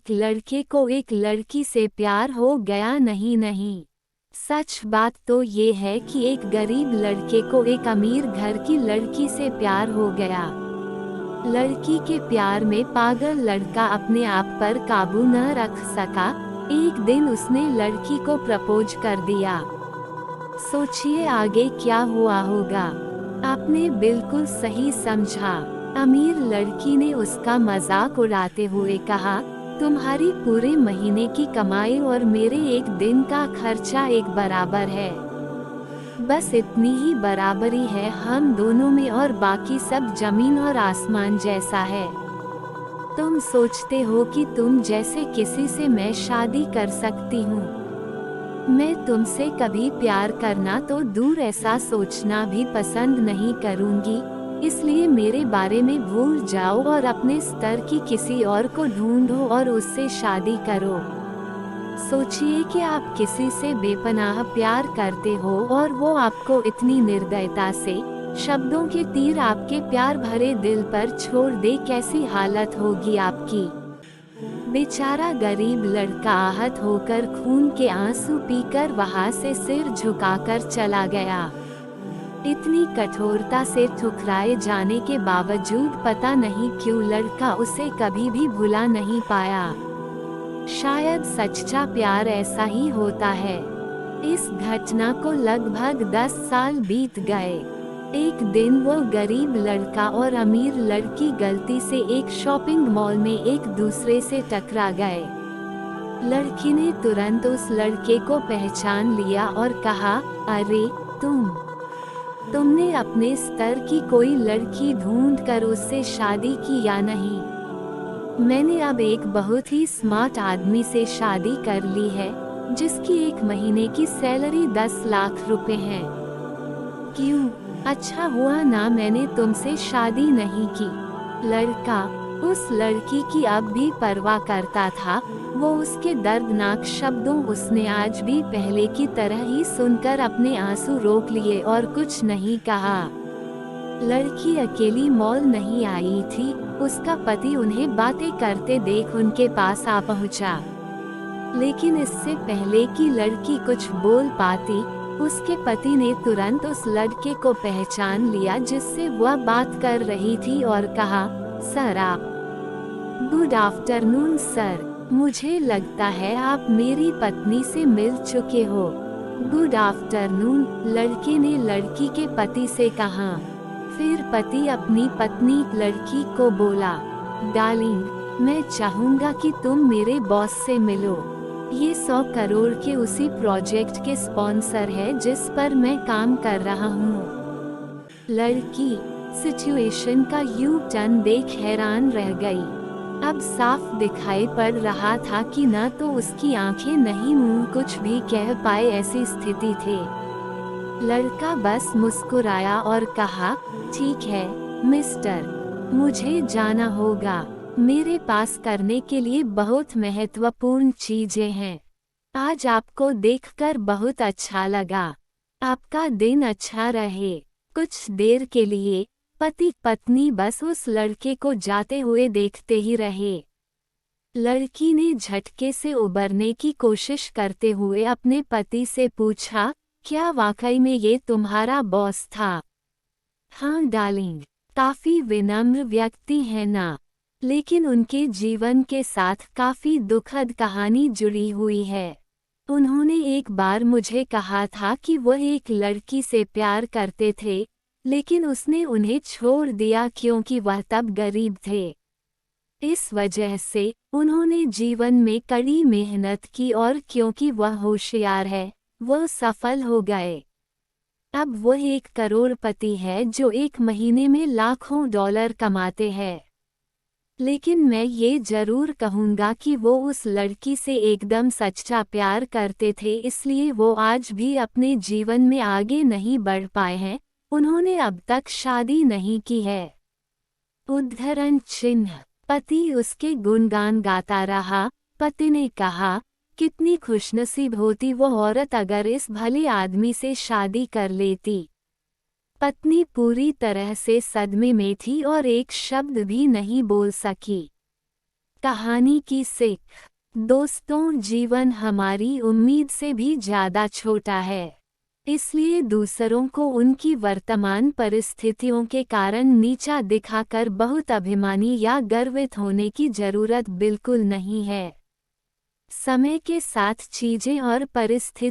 एक लड़के को एक लड़की से प्यार हो गया। नहीं नहीं, सच बात तो ये है कि एक गरीब लड़के को एक अमीर घर की लड़की से प्यार हो गया। लड़की के प्यार में पागल लड़का अपने आप पर काबू न रख सका। एक दिन उसने लड़की को प्रपोज कर दिया। सोचिए आगे क्या हुआ होगा। आपने बिल्कुल सही समझा। अमीर लड़की ने उसका मजाक उड़ाते हुए कहा, तुम्हारी पूरे महीने की कमाई और मेरे एक दिन का खर्चा एक बराबर है। बस इतनी ही बराबरी है हम दोनों में और बाकी सब जमीन और आसमान जैसा है। तुम सोचते हो कि तुम जैसे किसी से मैं शादी कर सकती हूँ। मैं तुमसे कभी प्यार करना तो दूर ऐसा सोचना भी पसंद नहीं करूँगी। इसलिए मेरे बारे में भूल जाओ और अपने स्तर की किसी और को ढूंढो और उससे शादी करो। सोचिए कि आप किसी से बेपनाह प्यार करते हो और वो आपको इतनी निर्दयता से शब्दों के तीर आपके प्यार भरे दिल पर छोड़ दे, कैसी हालत होगी आपकी। बेचारा गरीब लड़का आहत होकर खून के आंसू पीकर वहां से सिर झुकाकर चला गया। इतनी कठोरता से ठुकराए जाने के बावजूद पता नहीं क्यों लड़का उसे कभी भी भुला नहीं पाया। शायद सच्चा प्यार ऐसा ही होता है। इस घटना को लगभग 10 साल बीत गए। एक दिन वो गरीब लड़का और अमीर लड़की गलती से एक शॉपिंग मॉल में एक दूसरे से टकरा गए। लड़की ने तुरंत उस लड़के को पहचान लिया और कहा, अरे तुमने अपने स्तर की कोई लड़की ढूंढकर उससे शादी की या नहीं? मैंने अब एक बहुत ही स्मार्ट आदमी से शादी कर ली है जिसकी एक महीने की सैलरी 10 लाख रुपए है। क्यों? अच्छा हुआ ना मैंने तुमसे शादी नहीं की। लड़का उस लड़की की अब भी परवाह करता था। वो उसके दर्दनाक शब्दों उसने आज भी पहले की तरह ही सुनकर अपने आंसू रोक लिए और कुछ नहीं कहा। लड़की अकेली मॉल नहीं आई थी। उसका पति उन्हें बातें करते देख उनके पास आ पहुंचा। लेकिन इससे पहले कि लड़की कुछ बोल पाती, उसके पति ने तुरंत उस लड़के को पहचान लिया जिससे वह बात कर रही थी और कहा, सर आप। गुड आफ्टरनून सर, मुझे लगता है आप मेरी पत्नी से मिल चुके हो। गुड आफ्टरनून, लड़के ने लड़की के पति से कहा। फिर पति अपनी पत्नी लड़की को बोला, डार्लिंग, मैं चाहूँगा कि तुम मेरे बॉस से मिलो। ये 100 करोड़ के उसी प्रोजेक्ट के स्पॉन्सर है जिस पर मैं काम कर रहा हूँ। लड़की सिचुएशन का यू टर्न देख हैरान रह गई। अब साफ दिखाई पड़ रहा था कि न तो उसकी आंखें नहीं मुंह कुछ भी कह पाए ऐसी स्थिति थी। लड़का बस मुस्कुराया और कहा, ठीक है मिस्टर, मुझे जाना होगा। मेरे पास करने के लिए बहुत महत्वपूर्ण चीजें हैं। आज आपको देखकर बहुत अच्छा लगा। आपका दिन अच्छा रहे। कुछ देर के लिए पति पत्नी बस उस लड़के को जाते हुए देखते ही रहे। लड़की ने झटके से उबरने की कोशिश करते हुए अपने पति से पूछा, क्या वाकई में ये तुम्हारा बॉस था? हाँ डार्लिंग, काफी विनम्र व्यक्ति है ना, लेकिन उनके जीवन के साथ काफी दुखद कहानी जुड़ी हुई है। उन्होंने एक बार मुझे कहा था कि वह एक लड़की से प्यार करते थे, लेकिन उसने उन्हें छोड़ दिया क्योंकि वह तब गरीब थे। इस वजह से उन्होंने जीवन में कड़ी मेहनत की और क्योंकि वह होशियार है, वह सफल हो गए। अब वह 1 करोड़पति है जो एक महीने में लाखों डॉलर कमाते हैं। लेकिन मैं ये जरूर कहूँगा कि वो उस लड़की से एकदम सच्चा प्यार करते थे, इसलिए वो आज भी अपने जीवन में आगे नहीं बढ़ पाए हैं। उन्होंने अब तक शादी नहीं की है। उद्धरण चिन्ह। पति उसके गुणगान गाता रहा। पति ने कहा, कितनी खुशनसीब होती वो औरत अगर इस भले आदमी से शादी कर लेती। पत्नी पूरी तरह से सदमे में थी और एक शब्द भी नहीं बोल सकी। कहानी की सीख। दोस्तों, जीवन हमारी उम्मीद से भी ज्यादा छोटा है, इसलिए दूसरों को उनकी वर्तमान परिस्थितियों के कारण नीचा दिखाकर बहुत अभिमानी या गर्वित होने की जरूरत बिल्कुल नहीं है। समय के साथ चीजें और परिस्थितियां